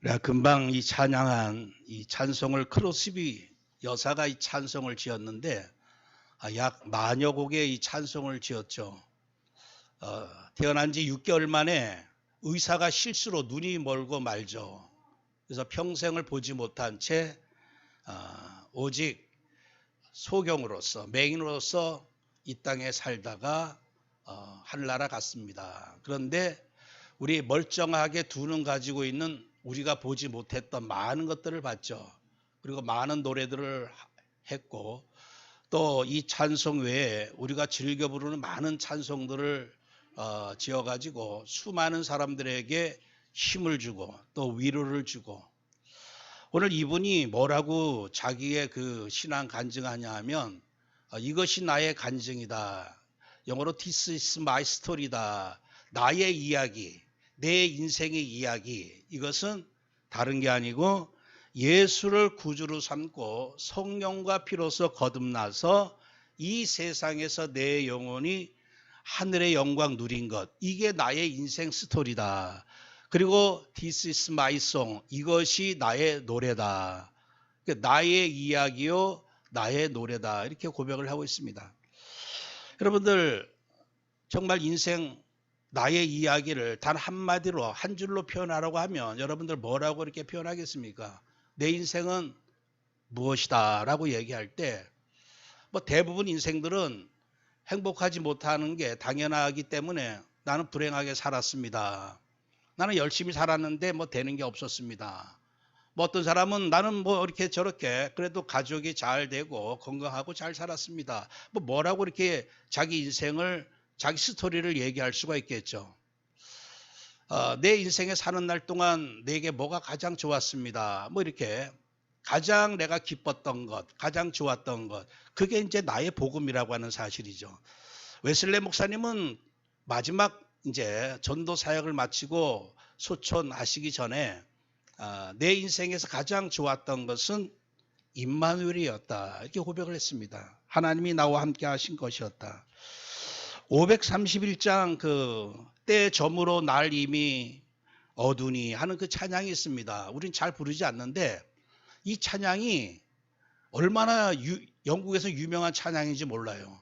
내가 금방 이 찬양한 이 찬송을 크로스비 여사가 이 찬송을 지었는데 약 만여 곡의 이 찬송을 지었죠. 태어난 지 6개월 만에 의사가 실수로 눈이 멀고 말죠. 그래서 평생을 보지 못한 채 오직 소경으로서 맹인으로서 이 땅에 살다가 하늘나라 갔습니다. 그런데 우리 멀쩡하게 두 눈 가지고 있는 우리가 보지 못했던 많은 것들을 봤죠. 그리고 많은 노래들을 했고 또 이 찬송 외에 우리가 즐겨 부르는 많은 찬송들을 지어가지고 수많은 사람들에게 힘을 주고 또 위로를 주고, 오늘 이분이 뭐라고 자기의 그 신앙 간증하냐 하면 이것이 나의 간증이다. 영어로 This is my story다. 나의 이야기, 내 인생의 이야기. 이것은 다른 게 아니고 예수를 구주로 삼고 성령과 피로서 거듭나서 이 세상에서 내 영혼이 하늘의 영광 누린 것, 이게 나의 인생 스토리다. 그리고 This is my song, 이것이 나의 노래다. 나의 이야기요, 나의 노래다. 이렇게 고백을 하고 있습니다. 여러분들 정말 인생 나의 이야기를 단 한마디로 한 줄로 표현하라고 하면 여러분들 뭐라고 이렇게 표현하겠습니까? 내 인생은 무엇이다 라고 얘기할 때 뭐 대부분 인생들은 행복하지 못하는 게 당연하기 때문에 나는 불행하게 살았습니다. 나는 열심히 살았는데 뭐 되는 게 없었습니다. 뭐 어떤 사람은 나는 뭐 이렇게 저렇게 그래도 가족이 잘 되고 건강하고 잘 살았습니다. 뭐라고 이렇게 자기 인생을, 자기 스토리를 얘기할 수가 있겠죠. 내 인생에 사는 날 동안 내게 뭐가 가장 좋았습니다. 뭐 이렇게 가장 내가 기뻤던 것, 가장 좋았던 것, 그게 이제 나의 복음이라고 하는 사실이죠. 웨슬레 목사님은 마지막 이제 전도 사역을 마치고 소천하시기 전에 내 인생에서 가장 좋았던 것은 임마누엘이었다. 이렇게 고백을 했습니다. 하나님이 나와 함께 하신 것이었다. 531장 그 때 저물어 날 이미 어두니 하는 그 찬양이 있습니다. 우린 잘 부르지 않는데 이 찬양이 얼마나 영국에서 유명한 찬양인지 몰라요.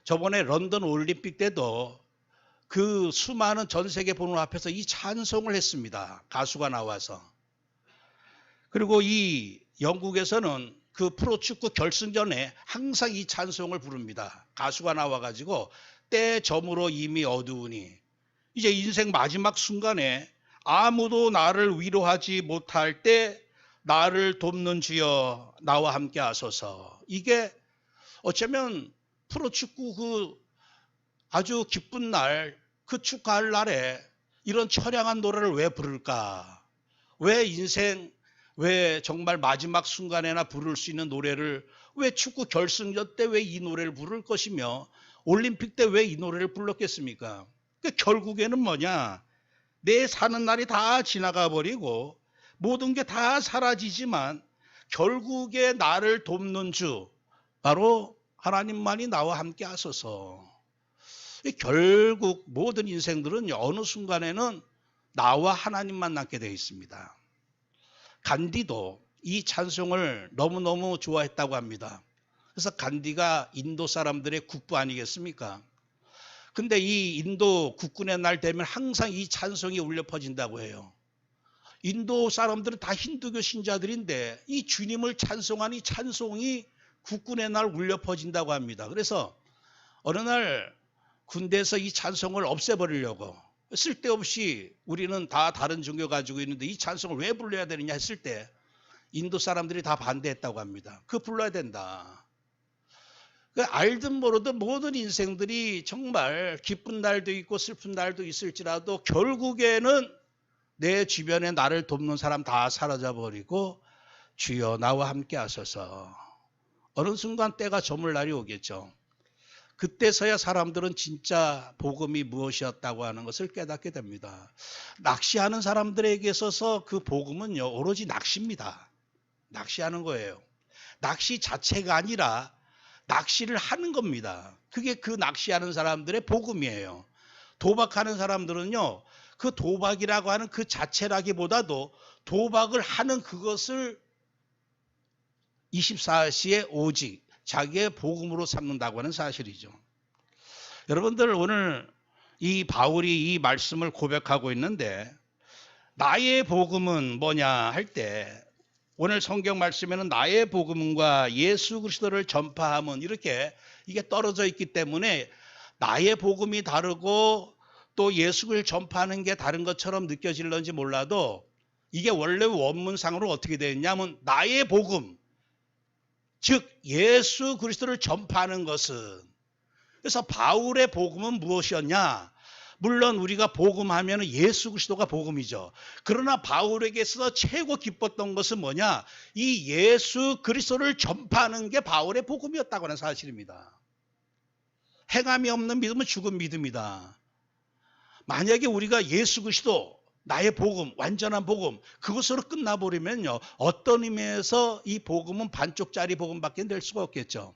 저번에 런던 올림픽 때도 그 수많은 전 세계 보는 앞에서 이 찬송을 했습니다. 가수가 나와서. 그리고 이 영국에서는 그 프로축구 결승전에 항상 이 찬송을 부릅니다. 가수가 나와가지고 때 저물어 이미 어두우니, 이제 인생 마지막 순간에 아무도 나를 위로하지 못할 때 나를 돕는 주여 나와 함께 하소서. 이게 어쩌면 프로축구 그 아주 기쁜 날, 그 축하할 날에 이런 처량한 노래를 왜 부를까? 왜 인생, 왜 정말 마지막 순간에나 부를 수 있는 노래를 왜 축구 결승전 때 왜 이 노래를 부를 것이며 올림픽 때 왜 이 노래를 불렀겠습니까? 결국에는 뭐냐? 내 사는 날이 다 지나가 버리고 모든 게 다 사라지지만 결국에 나를 돕는 주, 바로 하나님만이 나와 함께 하소서. 결국 모든 인생들은 어느 순간에는 나와 하나님만 남게 되어 있습니다. 간디도 이 찬송을 너무너무 좋아했다고 합니다. 그래서 간디가 인도 사람들의 국부 아니겠습니까? 근데 이 인도 국군의 날 되면 항상 이 찬송이 울려 퍼진다고 해요. 인도 사람들은 다 힌두교 신자들인데 이 주님을 찬송한 이 찬송이 국군의 날 울려 퍼진다고 합니다. 그래서 어느 날 군대에서 이 찬송을 없애버리려고, 쓸데없이 우리는 다 다른 종교 가지고 있는데 이 찬송을 왜 불러야 되느냐 했을 때 인도 사람들이 다 반대했다고 합니다. 그거 불러야 된다. 알든 모르든 모든 인생들이 정말 기쁜 날도 있고 슬픈 날도 있을지라도 결국에는 내 주변에 나를 돕는 사람 다 사라져버리고 주여 나와 함께 하소서. 어느 순간 때가 저물 날이 오겠죠. 그때서야 사람들은 진짜 복음이 무엇이었다고 하는 것을 깨닫게 됩니다. 낚시하는 사람들에게 있어서 그 복음은요, 오로지 낚시입니다. 낚시하는 거예요. 낚시 자체가 아니라 낚시를 하는 겁니다. 그게 그 낚시하는 사람들의 복음이에요. 도박하는 사람들은요, 그 도박이라고 하는 그 자체라기보다도 도박을 하는 그것을 24시에 오직 자기의 복음으로 삼는다고 하는 사실이죠. 여러분들 오늘 이 바울이 이 말씀을 고백하고 있는데 나의 복음은 뭐냐 할 때 오늘 성경 말씀에는 나의 복음과 예수 그리스도를 전파함은 이렇게 이게 떨어져 있기 때문에 나의 복음이 다르고 또 예수를 전파하는 게 다른 것처럼 느껴질런지 몰라도 이게 원래 원문상으로 어떻게 되어 있냐면 나의 복음, 즉 예수 그리스도를 전파하는 것은, 그래서 바울의 복음은 무엇이었냐? 물론 우리가 복음하면 예수 그리스도가 복음이죠. 그러나 바울에게서 최고 기뻤던 것은 뭐냐? 이 예수 그리스도를 전파하는 게 바울의 복음이었다고 하는 사실입니다. 행함이 없는 믿음은 죽은 믿음이다. 만약에 우리가 예수 그리스도 나의 복음, 완전한 복음, 그것으로 끝나버리면요, 어떤 의미에서 이 복음은 반쪽짜리 복음밖에 될 수가 없겠죠.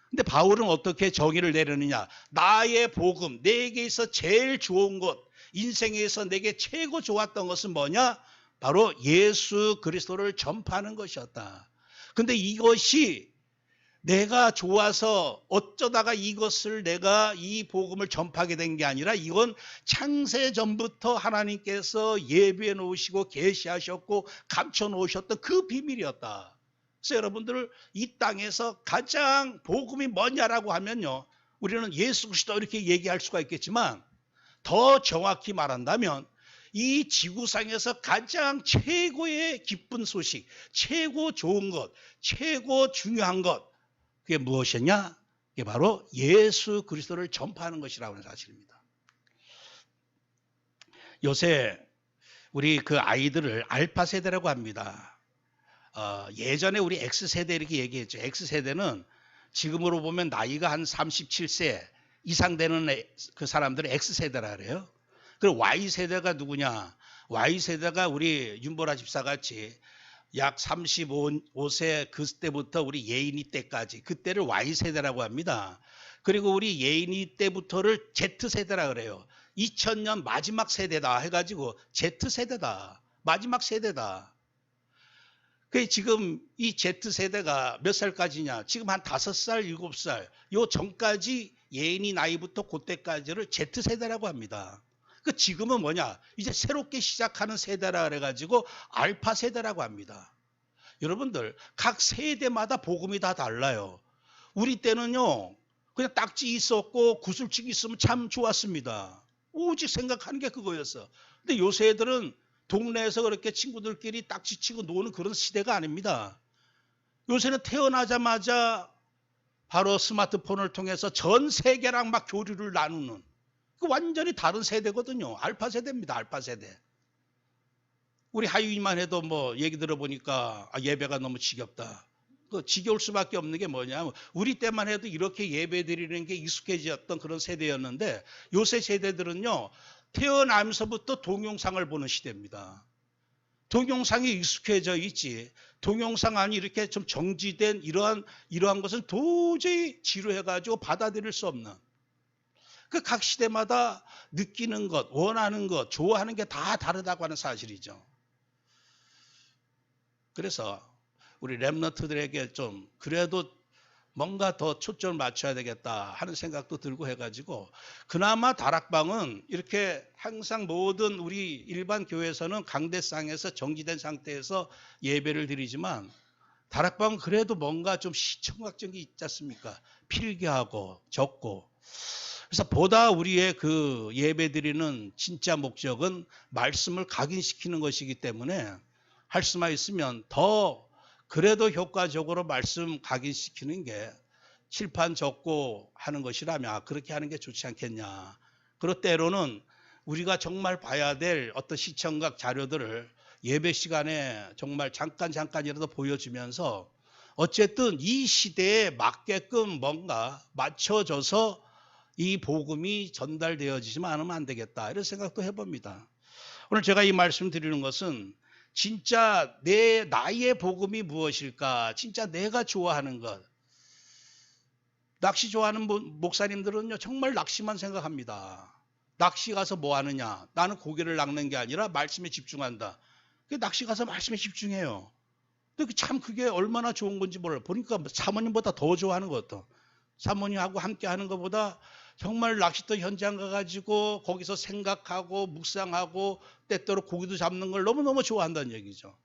근데 바울은 어떻게 정의를 내리느냐? 나의 복음, 내게서 제일 좋은 것, 인생에서 내게 최고 좋았던 것은 뭐냐? 바로 예수 그리스도를 전파하는 것이었다. 근데 이것이 내가 좋아서 어쩌다가 이것을 내가 이 복음을 전파하게 된 게 아니라 이건 창세 전부터 하나님께서 예비해 놓으시고 계시하셨고 감춰 놓으셨던 그 비밀이었다. 그래서 여러분들 이 땅에서 가장 복음이 뭐냐라고 하면요, 우리는 예수 그리스도 이렇게 얘기할 수가 있겠지만 더 정확히 말한다면 이 지구상에서 가장 최고의 기쁜 소식, 최고 좋은 것, 최고 중요한 것, 그게 무엇이냐? 그게 바로 예수 그리스도를 전파하는 것이라고 하는 사실입니다. 요새 우리 그 아이들을 알파 세대라고 합니다. 예전에 우리 X세대 이렇게 얘기했죠. X세대는 지금으로 보면 나이가 한 37세 이상 되는 그 사람들을 X세대라 그래요. 그리고 Y세대가 누구냐? Y세대가 우리 윤보라 집사 같이 약 35세 그때부터 우리 예인이 때까지 그때를 Y세대라고 합니다. 그리고 우리 예인이 때부터를 Z세대라 그래요. 2000년 마지막 세대다 해가지고 Z세대다. 마지막 세대다. 그 지금 이 Z세대가 몇 살까지냐? 지금 한 5살, 7살. 요 전까지 예인이 나이부터 그때까지를 Z세대라고 합니다. 그 지금은 뭐냐? 이제 새롭게 시작하는 세대라 그래가지고 알파 세대라고 합니다. 여러분들 각 세대마다 복음이 다 달라요. 우리 때는요 그냥 딱지 있었고 구슬치기 있으면 참 좋았습니다. 오직 생각하는 게 그거였어. 근데 요새 애들은 동네에서 그렇게 친구들끼리 딱지 치고 노는 그런 시대가 아닙니다. 요새는 태어나자마자 바로 스마트폰을 통해서 전 세계랑 막 교류를 나누는, 그 완전히 다른 세대거든요. 알파 세대입니다. 알파 세대. 우리 하유이만 해도 뭐 얘기 들어보니까 예배가 너무 지겹다. 그 지겨울 수밖에 없는 게 뭐냐면 우리 때만 해도 이렇게 예배 드리는 게 익숙해졌던 그런 세대였는데 요새 세대들은요 태어나면서부터 동영상을 보는 시대입니다. 동영상이 익숙해져 있지 동영상 안이 이렇게 좀 정지된 이러한 것은 도저히 지루해가지고 받아들일 수 없는, 그 각 시대마다 느끼는 것, 원하는 것, 좋아하는 게 다 다르다고 하는 사실이죠. 그래서 우리 렘넌트들에게 좀 그래도 뭔가 더 초점을 맞춰야 되겠다 하는 생각도 들고 해가지고 그나마 다락방은 이렇게 항상 모든 우리 일반 교회에서는 강대상에서 정지된 상태에서 예배를 드리지만 다락방은 그래도 뭔가 좀 시청각적인 게 있지 않습니까? 필기하고 적고. 그래서 보다 우리의 그 예배 드리는 진짜 목적은 말씀을 각인시키는 것이기 때문에 할 수만 있으면 더 그래도 효과적으로 말씀 각인시키는 게 칠판 적고 하는 것이라면 그렇게 하는 게 좋지 않겠냐. 그럴 때로는 우리가 정말 봐야 될 어떤 시청각 자료들을 예배 시간에 정말 잠깐이라도 보여주면서 어쨌든 이 시대에 맞게끔 뭔가 맞춰져서 이 복음이 전달되어지지만 않으면 안 되겠다. 이런 생각도 해봅니다. 오늘 제가 이 말씀 드리는 것은 진짜 나의 복음이 무엇일까? 진짜 내가 좋아하는 것. 낚시 좋아하는 목사님들은요 정말 낚시만 생각합니다. 낚시 가서 뭐 하느냐? 나는 고기를 낚는 게 아니라 말씀에 집중한다. 낚시 가서 말씀에 집중해요. 근데 참 그게 얼마나 좋은 건지 몰라요. 보니까 사모님보다 더 좋아하는 것 같아. 사모님하고 함께 하는 것보다 정말 낚시터 현장 가가지고 거기서 생각하고 묵상하고 때때로 고기도 잡는 걸 너무너무 좋아한다는 얘기죠.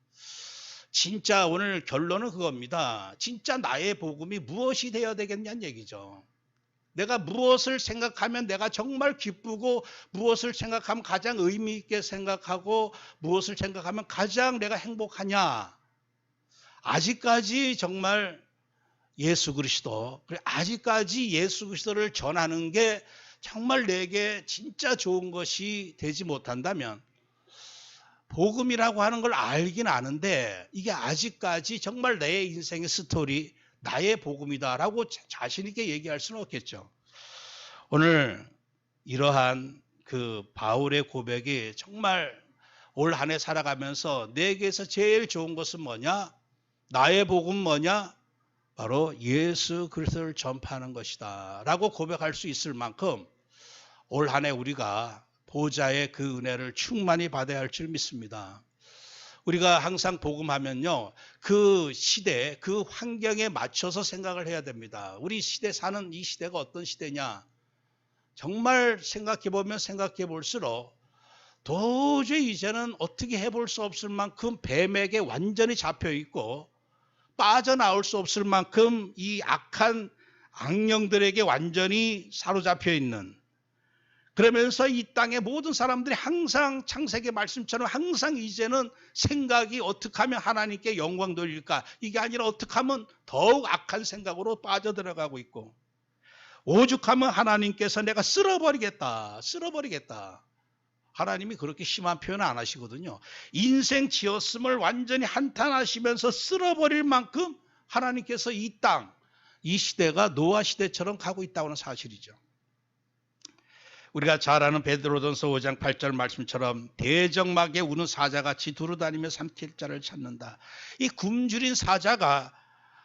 진짜 오늘 결론은 그겁니다. 진짜 나의 복음이 무엇이 되어야 되겠냐는 얘기죠. 내가 무엇을 생각하면 내가 정말 기쁘고 무엇을 생각하면 가장 의미 있게 생각하고 무엇을 생각하면 가장 내가 행복하냐. 아직까지 정말 예수 그리스도, 아직까지 예수 그리스도를 전하는 게 정말 내게 진짜 좋은 것이 되지 못한다면 복음이라고 하는 걸 알긴 아는데 이게 아직까지 정말 내 인생의 스토리, 나의 복음이다라고 자신 있게 얘기할 수는 없겠죠. 오늘 이러한 그 바울의 고백이 정말 올 한 해 살아가면서 내게서 제일 좋은 것은 뭐냐? 나의 복음 뭐냐? 바로 예수 그리스도를 전파하는 것이다 라고 고백할 수 있을 만큼 올 한 해 우리가 보좌의 그 은혜를 충만히 받아야 할 줄 믿습니다. 우리가 항상 복음하면요, 그 시대, 그 환경에 맞춰서 생각을 해야 됩니다. 우리 시대 사는 이 시대가 어떤 시대냐? 정말 생각해보면 생각해 볼수록 도저히 이제는 어떻게 해볼 수 없을 만큼 뱀에게 완전히 잡혀 있고 빠져나올 수 없을 만큼 이 악한 악령들에게 완전히 사로잡혀 있는, 그러면서 이 땅의 모든 사람들이 항상 창세기 말씀처럼 항상 이제는 생각이 어떻게 하면 하나님께 영광 돌릴까, 이게 아니라 어떻게 하면 더욱 악한 생각으로 빠져들어가고 있고, 오죽하면 하나님께서 내가 쓸어버리겠다. 하나님이 그렇게 심한 표현을 안 하시거든요. 인생 지었음을 완전히 한탄하시면서 쓸어버릴 만큼 하나님께서 이 땅, 이 시대가 노아 시대처럼 가고 있다는 사실이죠. 우리가 잘 아는 베드로전서 5장 8절 말씀처럼 대적막에 우는 사자같이 두루다니며 삼킬 자를 찾는다. 이 굶주린 사자가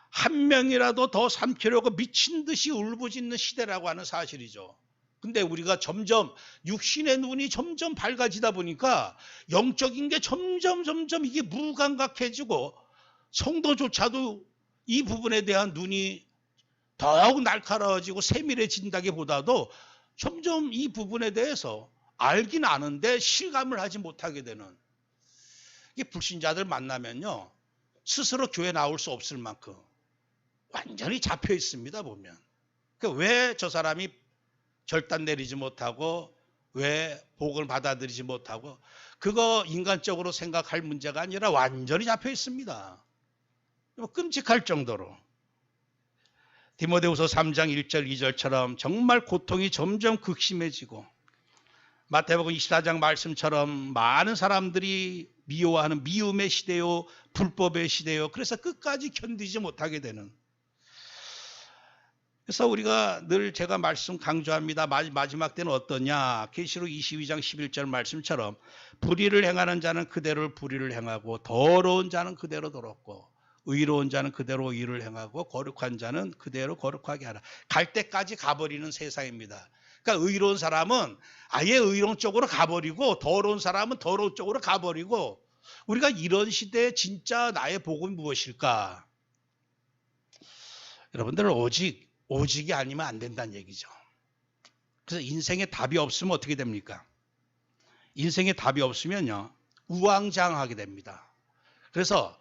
한 명이라도 더 삼키려고 미친 듯이 울부짖는 시대라고 하는 사실이죠. 근데 우리가 점점 육신의 눈이 점점 밝아지다 보니까 영적인 게 점점 이게 무감각해지고 성도조차도 이 부분에 대한 눈이 더욱 날카로워지고 세밀해진다기보다도 점점 이 부분에 대해서 알긴 아는데 실감을 하지 못하게 되는, 이게 불신자들 만나면요 스스로 교회 나올 수 없을 만큼 완전히 잡혀 있습니다. 보면 왜 저 사람이 결단 내리지 못하고 왜 복을 받아들이지 못하고, 그거 인간적으로 생각할 문제가 아니라 완전히 잡혀 있습니다. 끔찍할 정도로. 디모데후서 3장 1절 2절처럼 정말 고통이 점점 극심해지고, 마태복음 24장 말씀처럼 많은 사람들이 미워하는 미움의 시대요, 불법의 시대요. 그래서 끝까지 견디지 못하게 되는. 그래서 우리가 늘 제가 말씀 강조합니다. 마지막 때는 어떠냐? 계시록 22장 11절 말씀처럼 불의를 행하는 자는 그대로 불의를 행하고 더러운 자는 그대로 더럽고 의로운 자는 그대로 의를 행하고 거룩한 자는 그대로 거룩하게 하라. 갈 때까지 가버리는 세상입니다. 그러니까 의로운 사람은 아예 의로운 쪽으로 가버리고 더러운 사람은 더러운 쪽으로 가버리고, 우리가 이런 시대에 진짜 나의 복음이 무엇일까? 여러분들 오직이 아니면 안 된다는 얘기죠. 그래서 인생에 답이 없으면 어떻게 됩니까? 인생에 답이 없으면요 우왕좌왕하게 됩니다. 그래서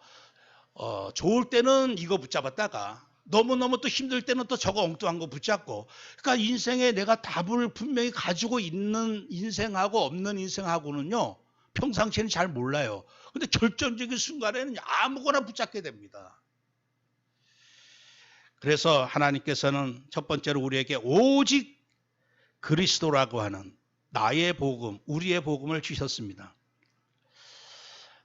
좋을 때는 이거 붙잡았다가 너무너무 또 힘들 때는 또 저거 엉뚱한 거 붙잡고, 그러니까 인생에 내가 답을 분명히 가지고 있는 인생하고 없는 인생하고는요 평상시에는 잘 몰라요. 근데 결정적인 순간에는 아무거나 붙잡게 됩니다. 그래서 하나님께서는 첫 번째로 우리에게 오직 그리스도라고 하는 나의 복음, 우리의 복음을 주셨습니다.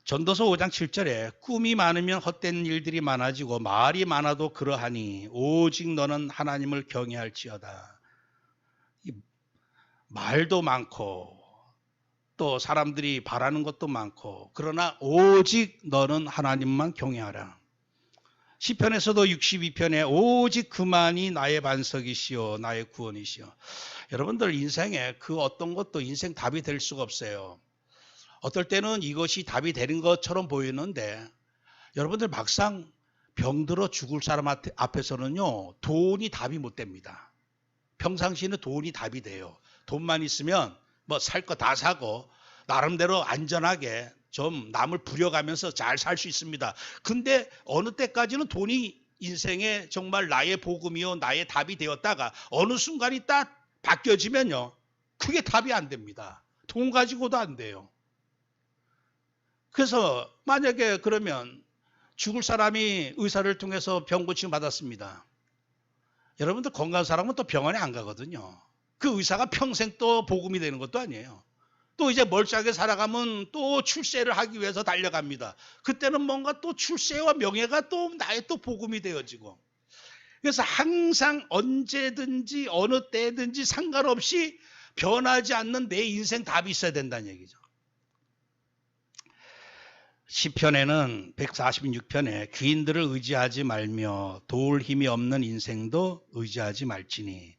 전도서 5장 7절에 꿈이 많으면 헛된 일들이 많아지고 말이 많아도 그러하니 오직 너는 하나님을 경외할지어다. 말도 많고 또 사람들이 바라는 것도 많고, 그러나 오직 너는 하나님만 경외하라. 시편에서도 62편에 오직 그만이 나의 반석이시오 나의 구원이시오. 여러분들 인생에 그 어떤 것도 인생 답이 될 수가 없어요. 어떨 때는 이것이 답이 되는 것처럼 보이는데 여러분들 막상 병들어 죽을 사람 앞에서는요, 돈이 답이 못 됩니다. 평상시에는 돈이 답이 돼요. 돈만 있으면 뭐 살 거 다 사고 나름대로 안전하게 좀 남을 부려가면서 잘 살 수 있습니다. 근데 어느 때까지는 돈이 인생에 정말 나의 복음이요, 나의 답이 되었다가 어느 순간이 딱 바뀌어지면요, 그게 답이 안 됩니다. 돈 가지고도 안 돼요. 그래서 만약에 그러면 죽을 사람이 의사를 통해서 병 고침 받았습니다. 여러분들 건강한 사람은 또 병원에 안 가거든요. 그 의사가 평생 또 복음이 되는 것도 아니에요. 또 이제 멀쩡하게 살아가면 또 출세를 하기 위해서 달려갑니다. 그때는 뭔가 또 출세와 명예가 또 나의 또 복음이 되어지고. 그래서 항상 언제든지 어느 때든지 상관없이 변하지 않는 내 인생 답이 있어야 된다는 얘기죠. 시편에는 146편에 귀인들을 의지하지 말며 도울 힘이 없는 인생도 의지하지 말지니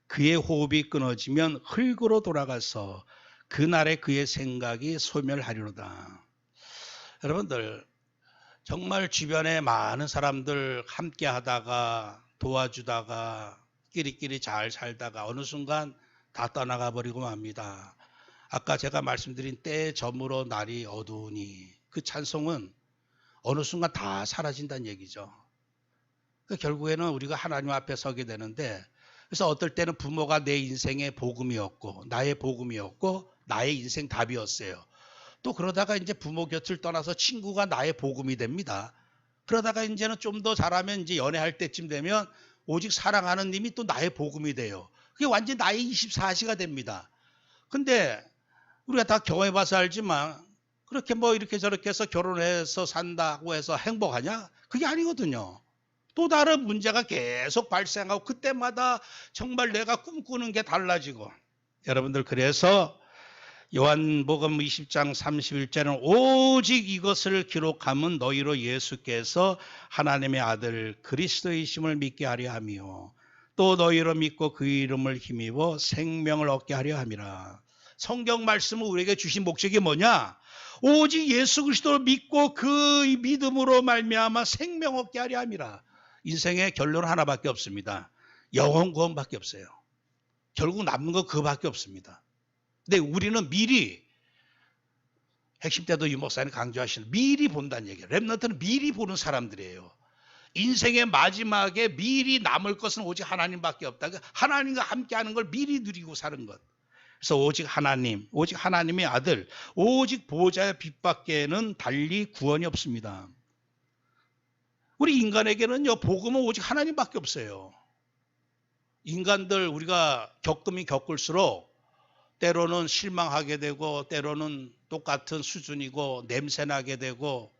그의 호흡이 끊어지면 흙으로 돌아가서 그날에 그의 생각이 소멸하리로다. 여러분들 정말 주변에 많은 사람들 함께 하다가 도와주다가 끼리끼리 잘 살다가 어느 순간 다 떠나가 버리고 맙니다. 아까 제가 말씀드린 때에 저물어 날이 어두우니 그 찬송은 어느 순간 다 사라진다는 얘기죠. 결국에는 우리가 하나님 앞에 서게 되는데, 그래서 어떨 때는 부모가 내 인생의 복음이었고 나의 복음이었고 나의 인생 답이었어요. 또 그러다가 이제 부모 곁을 떠나서 친구가 나의 복음이 됩니다. 그러다가 이제는 좀 더 잘하면 이제 연애할 때쯤 되면 오직 사랑하는 님이 또 나의 복음이 돼요. 그게 완전 나의 24시가 됩니다. 근데 우리가 다 경험해봐서 알지만 그렇게 뭐 이렇게 저렇게 해서 결혼해서 산다고 해서 행복하냐? 그게 아니거든요. 또 다른 문제가 계속 발생하고 그때마다 정말 내가 꿈꾸는 게 달라지고. 여러분들 그래서 요한복음 20장 31절은 오직 이것을 기록하면 너희로 예수께서 하나님의 아들 그리스도이심을 믿게 하려 하며 또 너희로 믿고 그 이름을 힘입어 생명을 얻게 하려 함이라. 성경 말씀을 우리에게 주신 목적이 뭐냐? 오직 예수 그리스도를 믿고 그 믿음으로 말미암아 생명 얻게 하려 함이라. 인생의 결론 하나밖에 없습니다. 영혼 구원밖에 없어요. 결국 남는 거 그거밖에 없습니다. 근데 우리는 미리, 핵심 때도 유 목사님 강조하시는 미리 본다는 얘기예요. 렘넌트는 미리 보는 사람들이에요. 인생의 마지막에 미리 남을 것은 오직 하나님밖에 없다. 하나님과 함께하는 걸 미리 누리고 사는 것. 그래서 오직 하나님, 오직 하나님의 아들, 오직 보호자의 빛밖에는 달리 구원이 없습니다. 우리 인간에게는요, 복음은 오직 하나님밖에 없어요. 인간들 우리가 겪으면 겪을수록 때로는 실망하게 되고 때로는 똑같은 수준이고 냄새나게 되고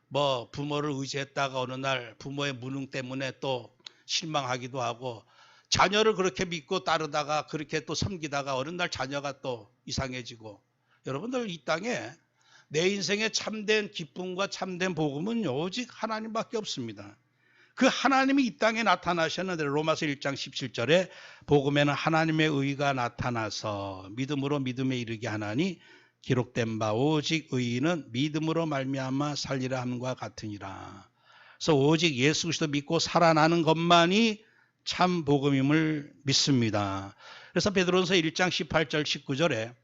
뭐 부모를 의지했다가 어느 날 부모의 무능 때문에 또 실망하기도 하고 자녀를 그렇게 믿고 따르다가 그렇게 또 섬기다가 어느 날 자녀가 또 이상해지고. 여러분들 이 땅에 내 인생의 참된 기쁨과 참된 복음은 오직 하나님밖에 없습니다. 그 하나님이 이 땅에 나타나셨는데 로마서 1장 17절에 복음에는 하나님의 의가 나타나서 믿음으로 믿음에 이르게 하나니 기록된 바 오직 의인은 믿음으로 말미암아 살리라 함과 같으니라. 그래서 오직 예수 그리스도 믿고 살아나는 것만이 참 복음임을 믿습니다. 그래서 베드로전서 1장 18절 19절에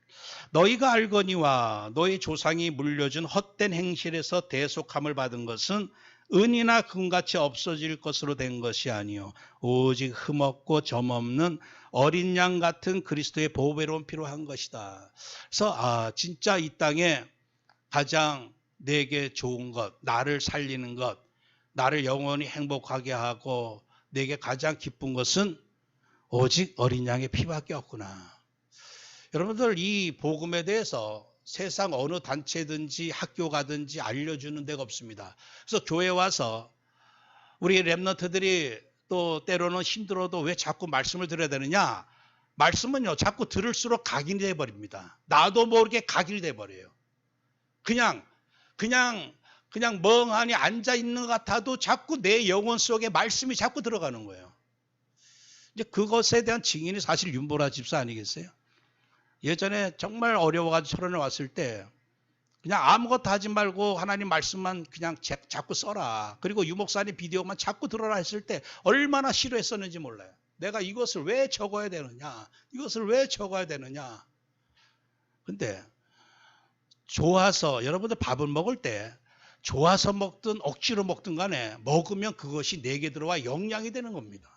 너희가 알거니와 너희 조상이 물려준 헛된 행실에서 대속함을 받은 것은 은이나 금같이 없어질 것으로 된 것이 아니요 오직 흠없고 점없는 어린 양 같은 그리스도의 보배로운 피로 한 것이다. 그래서 진짜 이 땅에 가장 내게 좋은 것, 나를 살리는 것, 나를 영원히 행복하게 하고 내게 가장 기쁜 것은 오직 어린 양의 피밖에 없구나. 여러분들 이 복음에 대해서 세상 어느 단체든지 학교 가든지 알려주는 데가 없습니다. 그래서 교회 와서 우리 렘넌트들이 또 때로는 힘들어도 왜 자꾸 말씀을 들어야 되느냐? 말씀은요 자꾸 들을수록 각인이 돼버립니다. 나도 모르게 각인이 돼버려요. 그냥 멍하니 앉아있는 것 같아도 자꾸 내 영혼 속에 말씀이 자꾸 들어가는 거예요. 이제 그것에 대한 증인이 사실 윤보라 집사 아니겠어요? 예전에 정말 어려워가지고 철원에 왔을 때 그냥 아무것도 하지 말고 하나님 말씀만 그냥 자꾸 써라. 그리고 유목사님 비디오만 자꾸 들어라 했을 때 얼마나 싫어했었는지 몰라요. 내가 이것을 왜 적어야 되느냐. 이것을 왜 적어야 되느냐. 근데 좋아서 여러분들 밥을 먹을 때 좋아서 먹든 억지로 먹든 간에 먹으면 그것이 내게 들어와 영양이 되는 겁니다.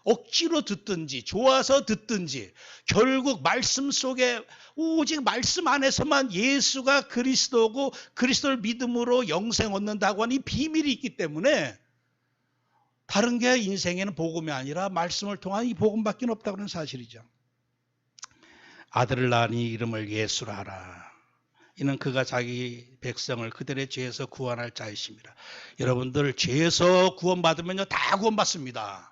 억지로 듣든지 좋아서 듣든지 결국 말씀 속에 오직 말씀 안에서만 예수가 그리스도고 그리스도를 믿음으로 영생 얻는다고 하는 이 비밀이 있기 때문에 다른 게 인생에는 복음이 아니라 말씀을 통한 이 복음밖에 없다고 하는 사실이죠. 아들을 낳으니 이름을 예수라 하라. 이는 그가 자기 백성을 그들의 죄에서 구원할 자이십니다. 여러분들 죄에서 구원받으면요 다 구원받습니다.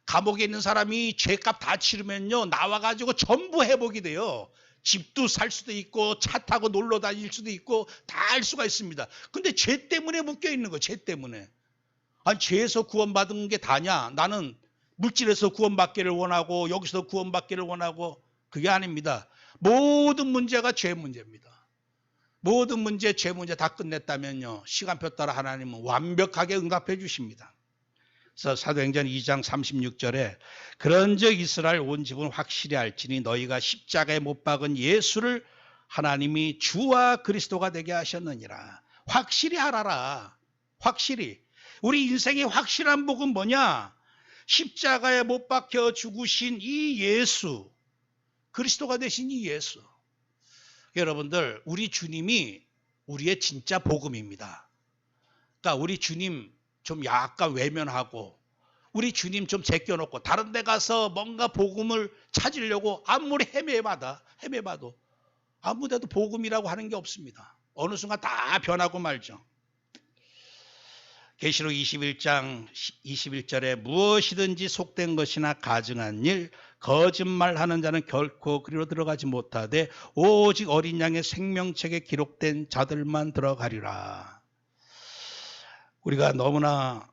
감옥에 있는 사람이 죄값 다 치르면요 나와가지고 전부 회복이 돼요. 집도 살 수도 있고 차 타고 놀러 다닐 수도 있고 다 할 수가 있습니다. 근데 죄 때문에 묶여 있는 거예요. 죄 때문에. 아니 죄에서 구원받은 게 다냐. 나는 물질에서 구원받기를 원하고 여기서 구원받기를 원하고 그게 아닙니다. 모든 문제가 죄 문제입니다. 모든 문제, 죄 문제 다 끝냈다면요 시간표 따라 하나님은 완벽하게 응답해 주십니다. 그래서 사도행전 2장 36절에 그런즉 이스라엘 온 집은 확실히 알지니 너희가 십자가에 못 박은 예수를 하나님이 주와 그리스도가 되게 하셨느니라. 확실히 알아라. 확실히. 우리 인생의 확실한 복은 뭐냐? 십자가에 못 박혀 죽으신 이 예수, 그리스도가 되신 이 예수. 여러분들 우리 주님이 우리의 진짜 복음입니다. 그러니까 우리 주님 좀 약간 외면하고 우리 주님 좀 제껴놓고 다른 데 가서 뭔가 복음을 찾으려고 아무리 헤매봐도 아무 데도 복음이라고 하는 게 없습니다. 어느 순간 다 변하고 말죠. 계시록 21장 21절에 무엇이든지 속된 것이나 가증한 일 거짓말하는 자는 결코 그리로 들어가지 못하되 오직 어린 양의 생명책에 기록된 자들만 들어가리라. 우리가 너무나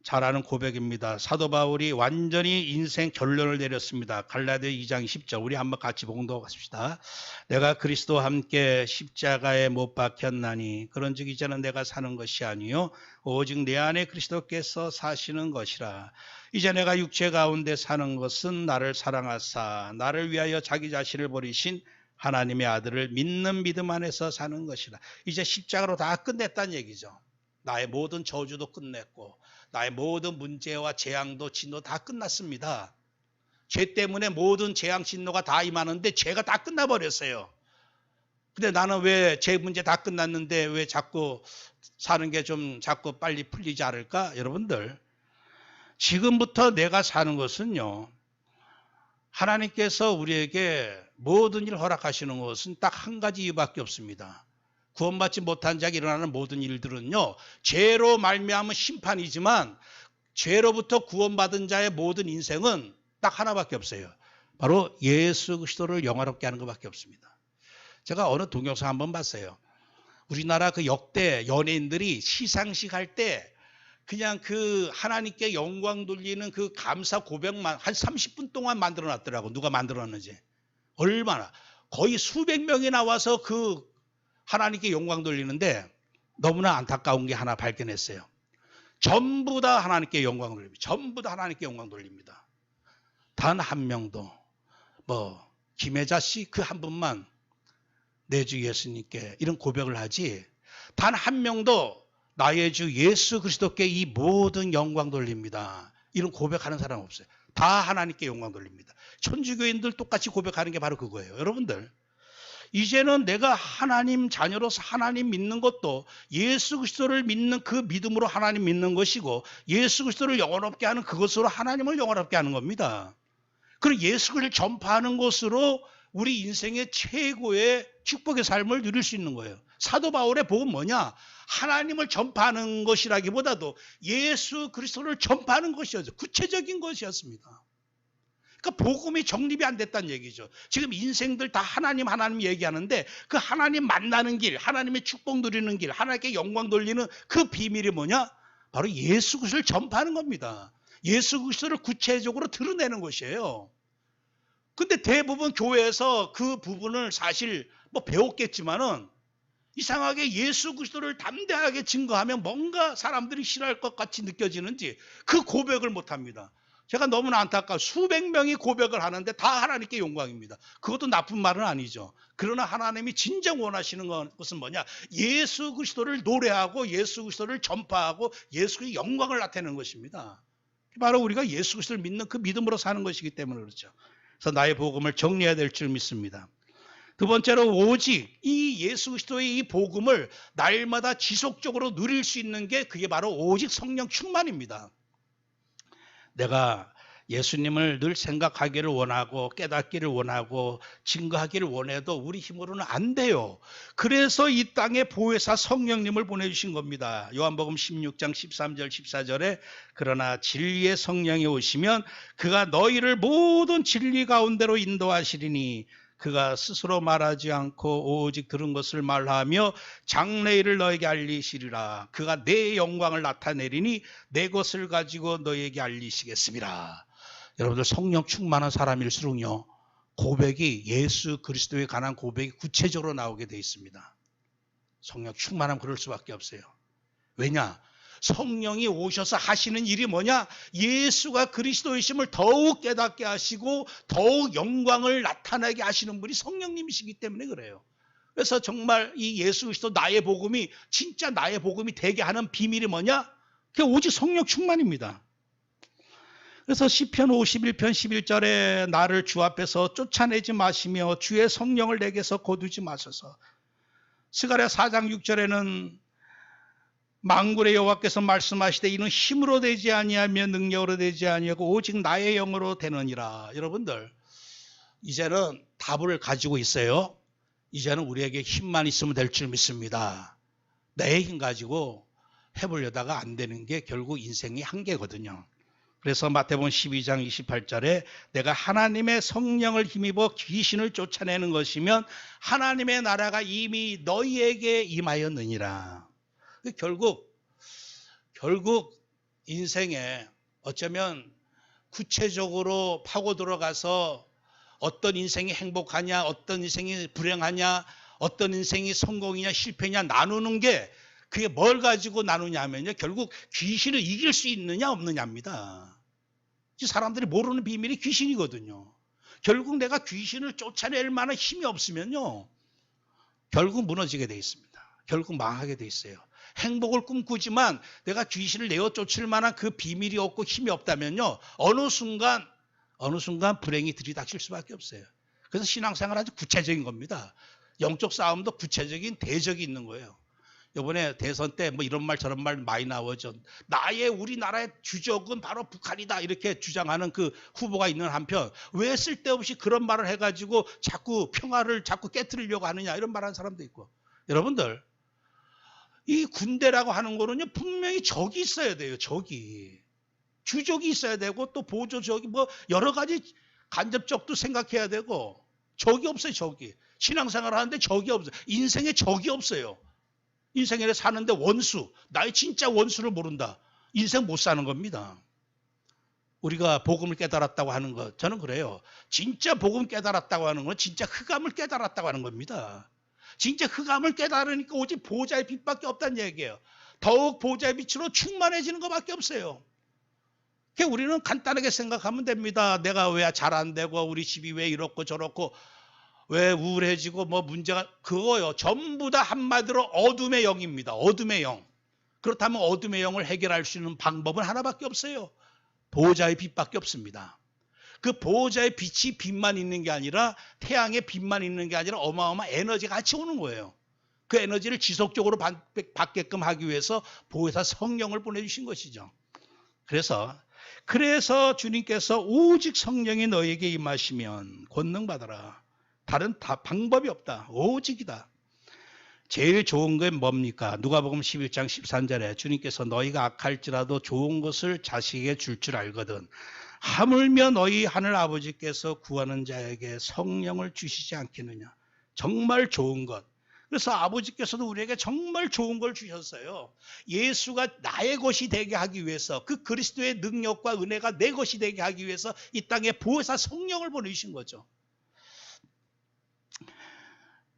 잘 아는 고백입니다. 사도 바울이 완전히 인생 결론을 내렸습니다. 갈라디아 2장 10절 우리 한번 같이 봉독합시다. 내가 그리스도와 함께 십자가에 못 박혔나니 그런즉 이제는 내가 사는 것이 아니요 오직 내 안에 그리스도께서 사시는 것이라. 이제 내가 육체 가운데 사는 것은 나를 사랑하사 나를 위하여 자기 자신을 버리신 하나님의 아들을 믿는 믿음 안에서 사는 것이라. 이제 십자가로 다 끝냈다는 얘기죠. 나의 모든 저주도 끝냈고 나의 모든 문제와 재앙도 진노 다 끝났습니다. 죄 때문에 모든 재앙 진노가 다 임하는데 죄가 다 끝나버렸어요. 근데 나는 왜 죄 문제 다 끝났는데 왜 자꾸 사는 게 좀 자꾸 빨리 풀리지 않을까? 여러분들 지금부터 내가 사는 것은요 하나님께서 우리에게 모든 일 허락하시는 것은 딱 한 가지 이유밖에 없습니다. 구원받지 못한 자에게 일어나는 모든 일들은요 죄로 말미암은 심판이지만 죄로부터 구원받은 자의 모든 인생은 딱 하나밖에 없어요. 바로 예수 그리스도를 영화롭게 하는 것밖에 없습니다. 제가 어느 동영상 한번 봤어요. 우리나라 그 역대 연예인들이 시상식 할 때 그냥 그 하나님께 영광 돌리는 그 감사 고백만 한 30분 동안 만들어 놨더라고. 누가 만들었는지. 얼마나 거의 수백 명이 나와서 그 하나님께 영광 돌리는데 너무나 안타까운 게 하나 발견했어요. 전부 다 하나님께 영광 돌립니다. 전부 다 하나님께 영광 돌립니다. 단 한 명도 김혜자 씨 그 한 분만 내 주 예수님께 이런 고백을 하지 단 한 명도 나의 주 예수 그리스도께 이 모든 영광 돌립니다. 이런 고백하는 사람 없어요. 다 하나님께 영광 돌립니다. 천주교인들 똑같이 고백하는 게 바로 그거예요. 여러분들 이제는 내가 하나님 자녀로서 하나님 믿는 것도 예수 그리스도를 믿는 그 믿음으로 하나님 믿는 것이고 예수 그리스도를 영원롭게 하는 그것으로 하나님을 영원롭게 하는 겁니다. 그리고 예수 그리스도를 전파하는 것으로 우리 인생의 최고의 축복의 삶을 누릴 수 있는 거예요. 사도 바울의 복은 뭐냐? 하나님을 전파하는 것이라기보다도 예수 그리스도를 전파하는 것이었죠. 구체적인 것이었습니다. 그러니까 복음이 정립이 안 됐다는 얘기죠. 지금 인생들 다 하나님 얘기하는데 그 하나님 만나는 길, 하나님의 축복 누리는 길, 하나님께 영광 돌리는 그 비밀이 뭐냐? 바로 예수 그리스도를 전파하는 겁니다. 예수 그리스도를 구체적으로 드러내는 것이에요. 근데 대부분 교회에서 그 부분을 사실 뭐 배웠겠지만은 이상하게 예수 그리스도를 담대하게 증거하면 뭔가 사람들이 싫어할 것 같이 느껴지는지 그 고백을 못합니다. 제가 너무나 안타까워. 수백 명이 고백을 하는데 다 하나님께 영광입니다. 그것도 나쁜 말은 아니죠. 그러나 하나님이 진정 원하시는 것은 뭐냐? 예수 그리스도를 노래하고 예수 그리스도를 전파하고 예수의 영광을 나타내는 것입니다. 바로 우리가 예수 그리스도를 믿는 그 믿음으로 사는 것이기 때문에 그렇죠. 그래서 나의 복음을 정리해야 될 줄 믿습니다. 두 번째로 오직 이 예수 그리스도의 이 복음을 날마다 지속적으로 누릴 수 있는 게 그게 바로 오직 성령 충만입니다. 내가 예수님을 늘 생각하기를 원하고 깨닫기를 원하고 증거하기를 원해도 우리 힘으로는 안 돼요. 그래서 이 땅에 보혜사 성령님을 보내주신 겁니다. 요한복음 16장 13절 14절에 그러나 진리의 성령이 오시면 그가 너희를 모든 진리 가운데로 인도하시리니 그가 스스로 말하지 않고 오직 들은 것을 말하며 장래일을 너에게 알리시리라. 그가 내 영광을 나타내리니 내 것을 가지고 너에게 알리시겠습니다. 여러분들 성령 충만한 사람일수록요 고백이 예수 그리스도에 관한 고백이 구체적으로 나오게 돼 있습니다. 성령 충만하면 그럴 수밖에 없어요. 왜냐? 성령이 오셔서 하시는 일이 뭐냐? 예수가 그리스도이심을 더욱 깨닫게 하시고 더욱 영광을 나타나게 하시는 분이 성령님이시기 때문에 그래요. 그래서 정말 이 예수 그리스도 나의 복음이 진짜 나의 복음이 되게 하는 비밀이 뭐냐? 그게 오직 성령 충만입니다. 그래서 시편 51편 11절에 나를 주 앞에서 쫓아내지 마시며 주의 성령을 내게서 거두지 마소서. 스가랴 4장 6절에는 만군의 여호와께서 말씀하시되 이는 힘으로 되지 아니하며 능력으로 되지 아니하고 오직 나의 영으로 되느니라. 여러분들 이제는 답을 가지고 있어요. 이제는 우리에게 힘만 있으면 될 줄 믿습니다. 내 힘 가지고 해보려다가 안 되는 게 결국 인생의 한계거든요. 그래서 마태복음 12장 28절에 내가 하나님의 성령을 힘입어 귀신을 쫓아내는 것이면 하나님의 나라가 이미 너희에게 임하였느니라. 결국 인생에 어쩌면 구체적으로 파고 들어가서 어떤 인생이 행복하냐, 어떤 인생이 불행하냐, 어떤 인생이 성공이냐, 실패냐 나누는 게 그게 뭘 가지고 나누냐 하면요. 결국 귀신을 이길 수 있느냐 없느냐입니다. 사람들이 모르는 비밀이 귀신이거든요. 결국 내가 귀신을 쫓아낼 만한 힘이 없으면요. 결국 무너지게 돼 있습니다. 결국 망하게 돼 있어요. 행복을 꿈꾸지만 내가 귀신을 내어 쫓을 만한 그 비밀이 없고 힘이 없다면요. 어느 순간 불행이 들이닥칠 수밖에 없어요. 그래서 신앙생활 아주 구체적인 겁니다. 영적 싸움도 구체적인 대적이 있는 거예요. 이번에 대선 때 뭐 이런 말 저런 말 많이 나오죠. 우리나라의 주적은 바로 북한이다 이렇게 주장하는 그 후보가 있는 한편 왜 쓸데없이 그런 말을 해가지고 자꾸 평화를 자꾸 깨트리려고 하느냐 이런 말하는 사람도 있고. 여러분들 이 군대라고 하는 거는요 분명히 적이 있어야 돼요. 적이. 주적이 있어야 되고 또 보조적이 뭐 여러 가지 간접적도 생각해야 되고 적이 없어요. 적이. 신앙생활 하는데 적이 없어요. 인생에 적이 없어요. 인생에 사는데 원수, 나의 진짜 원수를 모른다. 인생 못 사는 겁니다. 우리가 복음을 깨달았다고 하는 것, 저는 그래요. 진짜 복음 깨달았다고 하는 건 진짜 흑암을 깨달았다고 하는 겁니다. 진짜 흑암을 깨달으니까 오직 보좌의 빛밖에 없다는 얘기예요. 더욱 보좌의 빛으로 충만해지는 것밖에 없어요. 우리는 간단하게 생각하면 됩니다. 내가 왜 잘 안 되고 우리 집이 왜 이렇고 저렇고 왜 우울해지고 뭐 문제가 그거요. 전부 다 한마디로 어둠의 영입니다. 어둠의 영. 그렇다면 어둠의 영을 해결할 수 있는 방법은 하나밖에 없어요. 보호자의 빛밖에 없습니다. 그 보호자의 빛이 빛만 있는 게 아니라 태양의 빛만 있는 게 아니라 어마어마한 에너지가 같이 오는 거예요. 그 에너지를 지속적으로 받게끔 하기 위해서 보혜사 성령을 보내주신 것이죠. 그래서 주님께서 오직 성령이 너에게 임하시면 권능 받아라. 다른 방법이 없다. 오직이다. 제일 좋은 건 뭡니까? 누가복음 11장 13절에 주님께서 너희가 악할지라도 좋은 것을 자식에게 줄 줄 알거든. 하물며 너희 하늘 아버지께서 구하는 자에게 성령을 주시지 않겠느냐. 정말 좋은 것. 그래서 아버지께서도 우리에게 정말 좋은 걸 주셨어요. 예수가 나의 것이 되게 하기 위해서 그 그리스도의 능력과 은혜가 내 것이 되게 하기 위해서 이 땅에 보혜사 성령을 보내주신 거죠.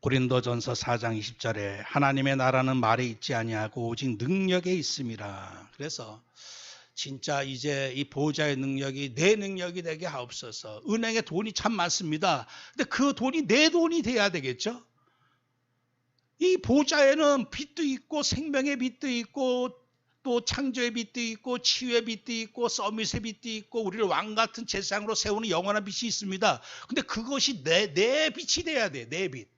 고린도전서 4장 20절에 하나님의 나라는 말에 있지 아니하고 오직 능력에 있음이라. 그래서 진짜 이제 이 보호자의 능력이 내 능력이 되게 하옵소서. 은행에 돈이 참 많습니다. 근데 그 돈이 내 돈이 돼야 되겠죠. 이 보호자에는 빛도 있고 생명의 빛도 있고 또 창조의 빛도 있고 치유의 빛도 있고 서밋의 빛도 있고 우리를 왕같은 제상으로 세우는 영원한 빛이 있습니다. 근데 그것이 내 빛이 돼야 돼. 내 빛.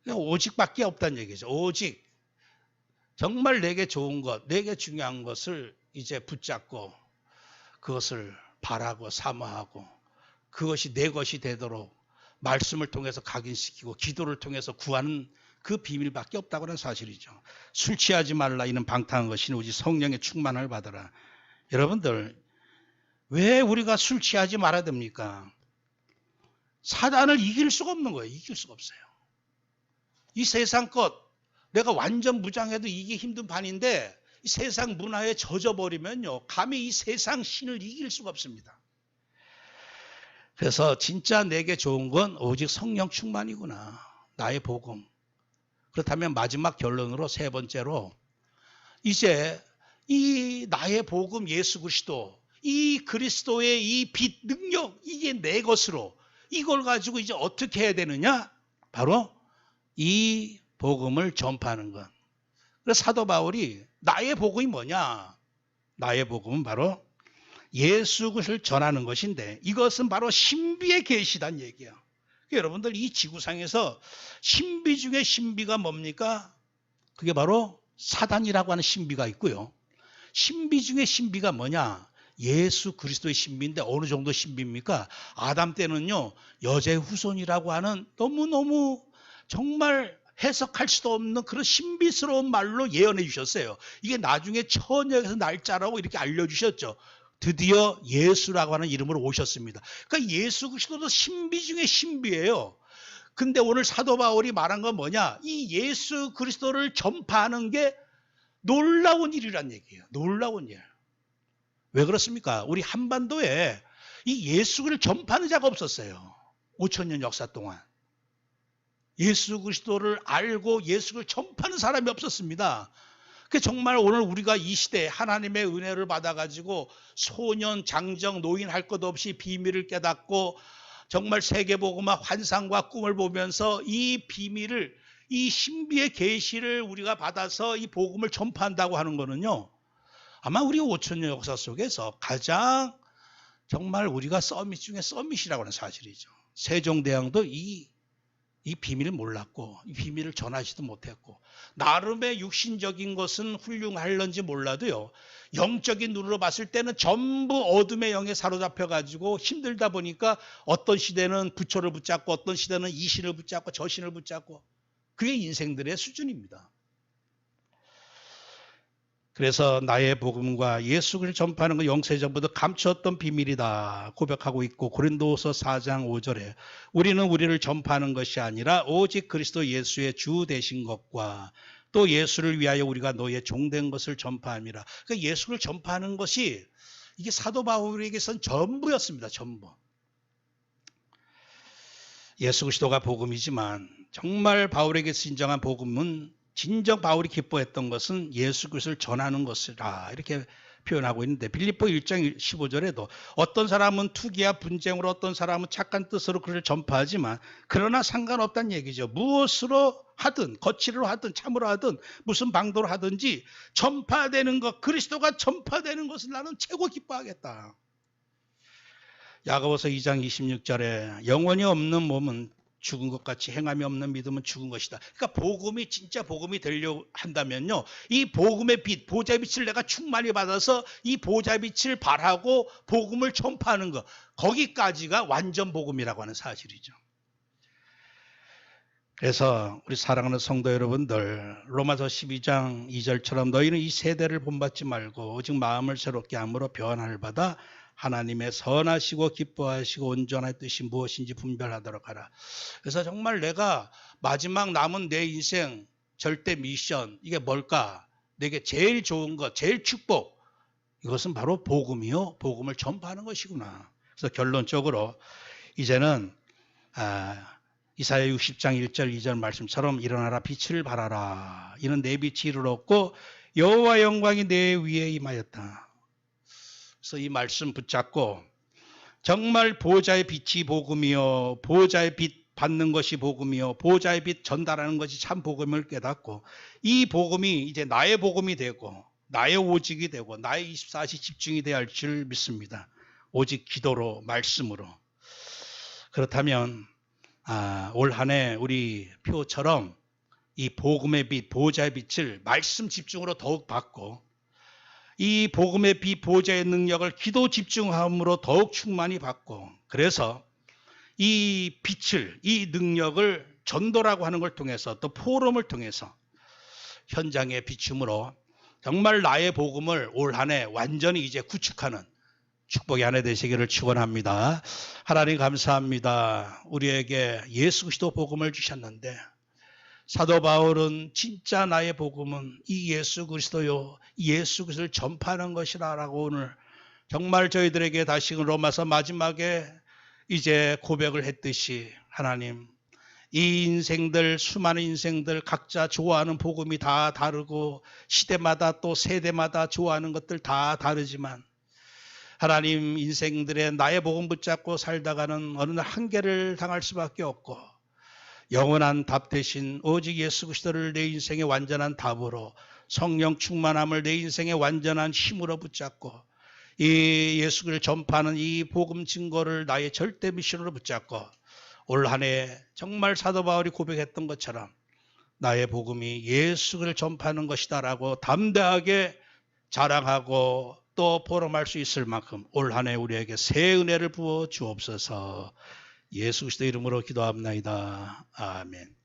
오직밖에 없다는 얘기죠. 오직 정말 내게 좋은 것, 내게 중요한 것을 이제 붙잡고 그것을 바라고 사모하고 그것이 내 것이 되도록 말씀을 통해서 각인시키고 기도를 통해서 구하는 그 비밀밖에 없다고 하는 사실이죠. 술 취하지 말라 이는 방탕한 것이니 오직 성령의 충만을 받아라. 여러분들 왜 우리가 술 취하지 말아야 됩니까? 사단을 이길 수가 없는 거예요. 이길 수가 없어요. 이 세상 것 내가 완전 무장해도 이기기 힘든 판인데 이 세상 문화에 젖어버리면요. 감히 이 세상 신을 이길 수가 없습니다. 그래서 진짜 내게 좋은 건 오직 성령 충만이구나. 나의 복음. 그렇다면 마지막 결론으로 세 번째로 이제 이 나의 복음 예수 그리스도 이 그리스도의 이 빛 능력 이게 내 것으로 이걸 가지고 이제 어떻게 해야 되느냐? 바로 이 복음을 전파하는 것. 그래서 사도 바울이 나의 복음이 뭐냐? 나의 복음은 바로 예수 그리스도를 전하는 것인데 이것은 바로 신비의 계시란 얘기야. 여러분들 이 지구상에서 신비 중에 신비가 뭡니까? 그게 바로 사단이라고 하는 신비가 있고요. 신비 중에 신비가 뭐냐? 예수 그리스도의 신비인데 어느 정도 신비입니까? 아담 때는요. 여자의 후손이라고 하는 너무너무 정말 해석할 수도 없는 그런 신비스러운 말로 예언해 주셨어요. 이게 나중에 처녀에서 날짜라고 이렇게 알려주셨죠. 드디어 예수라고 하는 이름으로 오셨습니다. 그러니까 예수 그리스도도 신비 중에 신비예요. 근데 오늘 사도 바울이 말한 건 뭐냐? 이 예수 그리스도를 전파하는 게 놀라운 일이란 얘기예요. 놀라운 일. 왜 그렇습니까? 우리 한반도에 이 예수를 전파하는 자가 없었어요. 5,000년 역사 동안. 예수 그리스도를 알고 예수를 전파하는 사람이 없었습니다. 정말 오늘 우리가 이 시대에 하나님의 은혜를 받아가지고 소년, 장정, 노인 할 것 없이 비밀을 깨닫고 정말 세계복음화 환상과 꿈을 보면서 이 비밀을 이 신비의 계시를 우리가 받아서 이 복음을 전파한다고 하는 거는요. 아마 우리 5,000년 역사 속에서 가장 정말 우리가 서밋 중에 서밋이라고 하는 사실이죠. 세종대왕도 이 비밀을 몰랐고 이 비밀을 전하지도 못했고 나름의 육신적인 것은 훌륭할런지 몰라도요. 영적인 눈으로 봤을 때는 전부 어둠의 영에 사로잡혀가지고 힘들다 보니까 어떤 시대는 부처를 붙잡고 어떤 시대는 이 신을 붙잡고 저 신을 붙잡고 그게 인생들의 수준입니다. 그래서 나의 복음과 예수를 전파하는 건 영세전부터 감추었던 비밀이다 고백하고 있고 고린도서 4장 5절에 우리는 우리를 전파하는 것이 아니라 오직 그리스도 예수의 주 되신 것과 또 예수를 위하여 우리가 너의 종된 것을 전파함이라. 그러니까 예수를 전파하는 것이 이게 사도 바울에게선 전부였습니다. 전부. 예수 그리스도가 복음이지만 정말 바울에게서 인정한 복음은 진정 바울이 기뻐했던 것은 예수 그리스도를 전하는 것이라 이렇게 표현하고 있는데 빌립보 1장 15절에도 어떤 사람은 투기와 분쟁으로 어떤 사람은 착한 뜻으로 그를 전파하지만 그러나 상관없다는 얘기죠. 무엇으로 하든 거칠로 하든 참으로 하든 무슨 방도로 하든지 전파되는 것 그리스도가 전파되는 것을 나는 최고 기뻐하겠다. 야고보서 2장 26절에 영원히 없는 몸은 죽은 것 같이 행함이 없는 믿음은 죽은 것이다. 그러니까 복음이 진짜 복음이 되려고 한다면요. 이 복음의 빛, 보좌의 빛을 내가 충만히 받아서 이 보좌의 빛을 발하고 복음을 전파하는 것. 거기까지가 완전 복음이라고 하는 사실이죠. 그래서 우리 사랑하는 성도 여러분들 로마서 12장 2절처럼 너희는 이 세대를 본받지 말고 오직 마음을 새롭게 함으로 변화를 받아 하나님의 선하시고 기뻐하시고 온전한 뜻이 무엇인지 분별하도록 하라. 그래서 정말 내가 마지막 남은 내 인생 절대 미션 이게 뭘까? 내게 제일 좋은 것, 제일 축복 이것은 바로 복음이요. 복음을 전파하는 것이구나. 그래서 결론적으로 이제는 이사야 60장 1절 2절 말씀처럼 일어나라 빛을 발하라. 이는 내 빛이 이르렀고 여호와 영광이 내 위에 임하였다. 그래서 이 말씀 붙잡고 정말 보호자의 빛이 복음이요 보호자의 빛 받는 것이 복음이요 보호자의 빛 전달하는 것이 참 복음을 깨닫고 이 복음이 이제 나의 복음이 되고 나의 오직이 되고 나의 24시 집중이 되어야 할 줄 믿습니다. 오직 기도로 말씀으로. 그렇다면 올 한 해 우리 표처럼 이 복음의 빛 보호자의 빛을 말씀 집중으로 더욱 받고 이 복음의 빛 보호자의 능력을 기도 집중함으로 더욱 충만히 받고 그래서 이 빛을 이 능력을 전도라고 하는 걸 통해서 또 포럼을 통해서 현장에 비춤으로 정말 나의 복음을 올 한 해 완전히 이제 구축하는 축복의 한 해 되시기를 축원합니다. 하나님 감사합니다. 우리에게 예수 그리스도 복음을 주셨는데 사도 바울은 진짜 나의 복음은 이 예수 그리스도요 예수 그리스도를 전파하는 것이라라고 오늘 정말 저희들에게 다시금 로마서 마지막에 이제 고백을 했듯이 하나님 이 인생들 수많은 인생들 각자 좋아하는 복음이 다 다르고 시대마다 또 세대마다 좋아하는 것들 다 다르지만 하나님 인생들의 나의 복음 붙잡고 살다가는 어느 날 한계를 당할 수밖에 없고 영원한 답 대신 오직 예수 그리스도를 내 인생의 완전한 답으로 성령 충만함을 내 인생의 완전한 힘으로 붙잡고 이 예수 그리스도를 전파하는 이 복음 증거를 나의 절대 미션으로 붙잡고 올 한 해 정말 사도 바울이 고백했던 것처럼 나의 복음이 예수 그리스도를 전파하는 것이다라고 담대하게 자랑하고 또 포럼할 수 있을 만큼 올 한 해 우리에게 새 은혜를 부어 주옵소서. 예수 그리스도 이름으로 기도합나이다. 아멘.